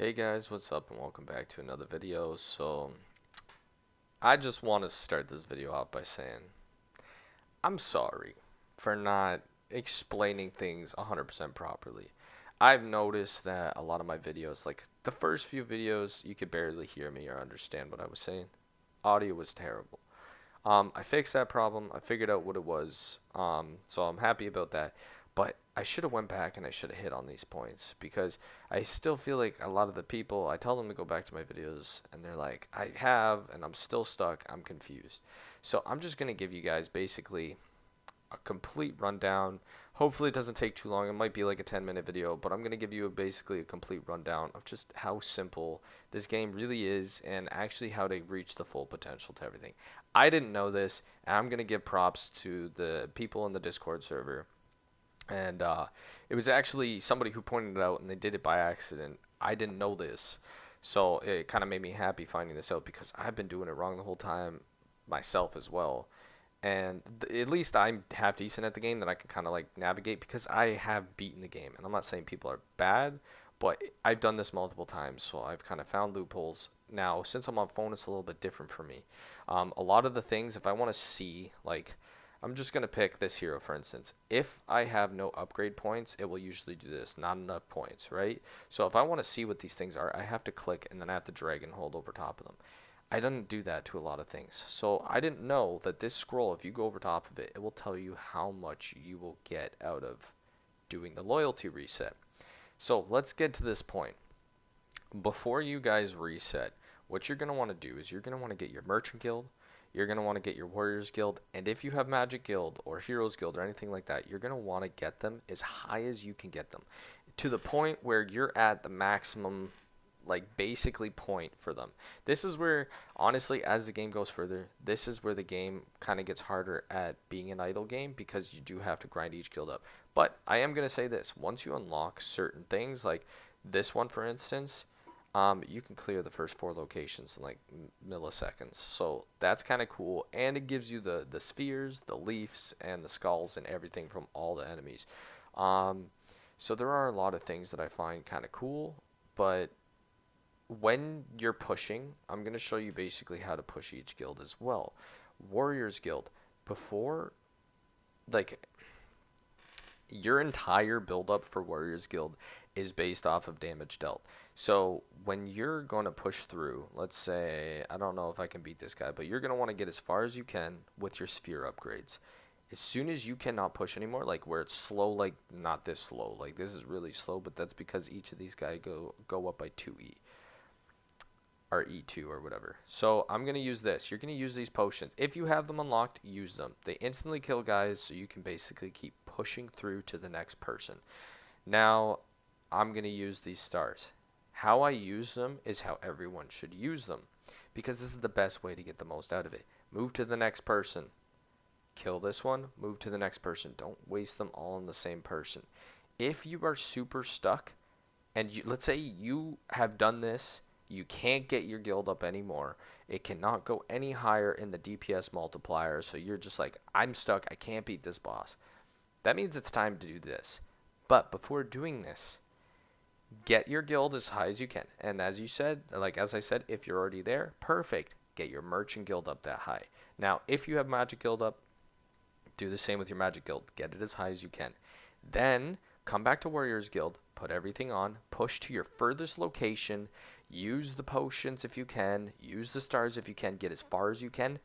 Hey guys, what's up and welcome back to another video. So, I just want to start this video off by saying I'm sorry for not explaining things 100% properly. I've noticed that a lot of my videos, like the first few videos, you could barely hear me or understand what I was saying. Audio was terrible. I fixed that problem. I figured out what it was. So I'm happy about that. But I should have went back and I should have hit on these points because I still feel like a lot of the people, I tell them to go back to my videos and they're like, I have and I'm still stuck. I'm confused. So I'm just going to give you guys basically a complete rundown. Hopefully it doesn't take too long. It might be like a 10-minute video, but I'm going to give you basically a complete rundown of just how simple this game really is and actually how to reach the full potential to everything. I didn't know this, and I'm going to give props to the people in the Discord server. And it was actually somebody who pointed it out, and they did it by accident. I didn't know this, so it kind of made me happy finding this out because I've been doing it wrong the whole time myself as well. And at least I'm half decent at the game that I can kind of like navigate because I have beaten the game. And I'm not saying people are bad, but I've done this multiple times, so I've kind of found loopholes. Now, since I'm on phone, it's a little bit different for me. A lot of the things, if I want to see, like, I'm just going to pick this hero, for instance. If I have no upgrade points, it will usually do this, not enough points, right? So if I want to see what these things are, I have to click and then I have to drag and hold over top of them. I didn't do that to a lot of things. So I didn't know that this scroll, if you go over top of it, it will tell you how much you will get out of doing the loyalty reset. So let's get to this point. Before you guys reset, what you're going to want to do is you're going to want to get your merchant guild, you're going to want to get your warriors guild, and if you have magic guild or heroes guild or anything like that, you're going to want to get them as high as you can get them to the point where you're at the maximum, like basically point for them. This is where, honestly, as the game goes further, this is where the game kind of gets harder at being an idle game because you do have to grind each guild up. But I am going to say this, once you unlock certain things, like this one for instance, you can clear the first 4 locations in like milliseconds. So that's kind of cool, and it gives you the spheres, the leaves, and the skulls and everything from all the enemies. Um, so there are a lot of things that I find kind of cool, but when you're pushing, I'm going to show you basically how to push each guild as well. Warriors Guild, before, like, your entire build up for Warriors Guild is based off of damage dealt. So when you're going to push through, let's say, I don't know if I can beat this guy, but you're going to want to get as far as you can with your sphere upgrades. As soon as you cannot push anymore, like where it's slow, like not this slow, like this is really slow, but that's because each of these guys go up by 2E or E2 or whatever. So I'm going to use this. You're going to use these potions. If you have them unlocked, use them. They instantly kill guys, so you can basically keep pushing through to the next person. Now, I'm going to use these stars. How I use them is how everyone should use them, because this is the best way to get the most out of it. Move to the next person. Kill this one, move to the next person. Don't waste them all on the same person. If you are super stuck, and let's say you have done this, you can't get your guild up anymore, it cannot go any higher in the DPS multiplier, so you're just like, I'm stuck, I can't beat this boss. That means it's time to do this. But before doing this, get your guild as high as you can. And as you said, like as I said, if you're already there, perfect. Get your merchant guild up that high. Now, if you have magic guild up, do the same with your magic guild. Get it as high as you can. Then come back to Warriors Guild, put everything on, push to your furthest location, use the potions if you can, use the stars if you can, get as far as you can.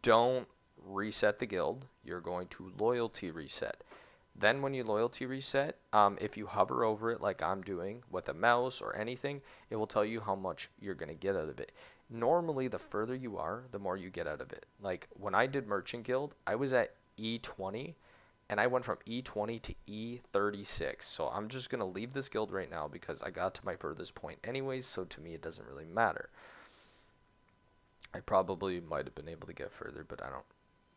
Don't reset the guild. You're going to loyalty reset. Then when you loyalty reset, if you hover over it like I'm doing with a mouse or anything, it will tell you how much you're going to get out of it. Normally, the further you are, the more you get out of it. Like when I did Merchant Guild, I was at E20 and I went from E20 to E36. So I'm just going to leave this guild right now because I got to my furthest point anyways, so to me it doesn't really matter. I probably might have been able to get further, but I don't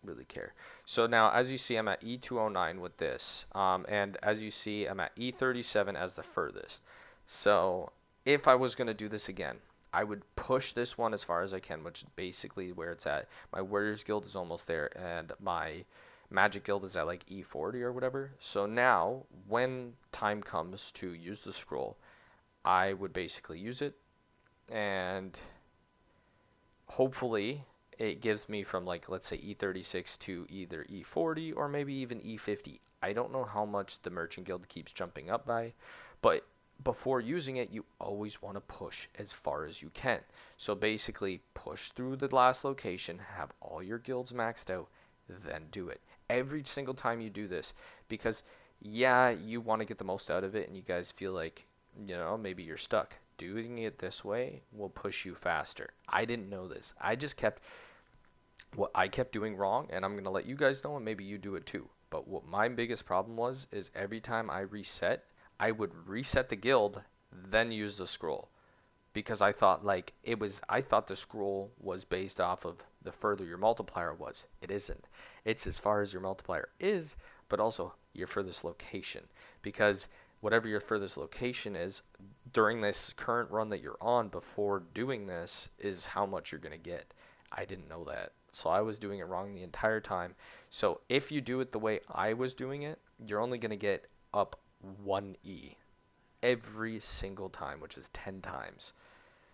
really care. So now, as you see, I'm at E209 with this, and as you see, I'm at E37 as the furthest. So if I was going to do this again, I would push this one as far as I can, which is basically where it's at. My Warriors Guild is almost there, and my Magic Guild is at like E40 or whatever. So now, when time comes to use the scroll, I would basically use it, and hopefully it gives me from, like, let's say E36 to either E40 or maybe even E50. I don't know how much the merchant guild keeps jumping up by, but before using it, you always want to push as far as you can. So basically, push through the last location, have all your guilds maxed out, then do it. Every single time you do this, because yeah, you want to get the most out of it, and you guys feel like, maybe you're stuck. Doing it this way will push you faster. I didn't know this. I just kept what I kept doing wrong, and I'm gonna let you guys know, and maybe you do it too. But what my biggest problem was is every time I reset, I would reset the guild, then use the scroll, because I thought I thought the scroll was based off of the further your multiplier was. It isn't. It's as far as your multiplier is, but also your furthest location, because whatever your furthest location is during this current run that you're on before doing this is how much you're going to get. I didn't know that. So I was doing it wrong the entire time. So if you do it the way I was doing it, you're only going to get up 1E every single time, which is 10 times.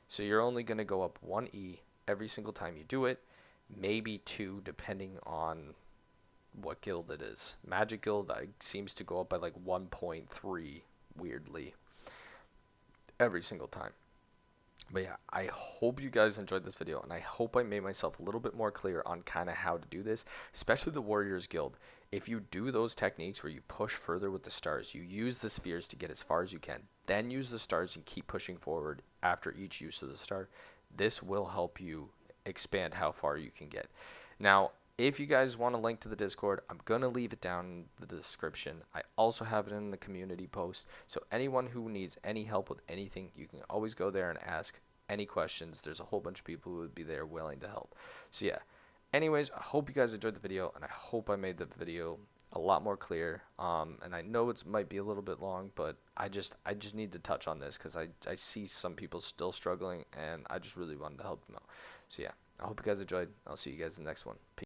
So you're only going to go up 1E every single time you do it, maybe 2 depending on what guild it is. Magic Guild seems to go up by like 1.3 weirdly every single time. But yeah, I hope you guys enjoyed this video, and I hope I made myself a little bit more clear on kind of how to do this, especially the Warriors Guild. If you do those techniques where you push further with the stars, you use the spheres to get as far as you can, then use the stars and keep pushing forward after each use of the star, this will help you expand how far you can get. Now, if you guys want a link to the Discord, I'm going to leave it down in the description. I also have it in the community post. So anyone who needs any help with anything, you can always go there and ask any questions. There's a whole bunch of people who would be there willing to help. So yeah. Anyways, I hope you guys enjoyed the video, and I hope I made the video a lot more clear. And I know it might be a little bit long, but I just need to touch on this because I see some people still struggling, and I just really wanted to help them out. So yeah, I hope you guys enjoyed. I'll see you guys in the next one. Peace.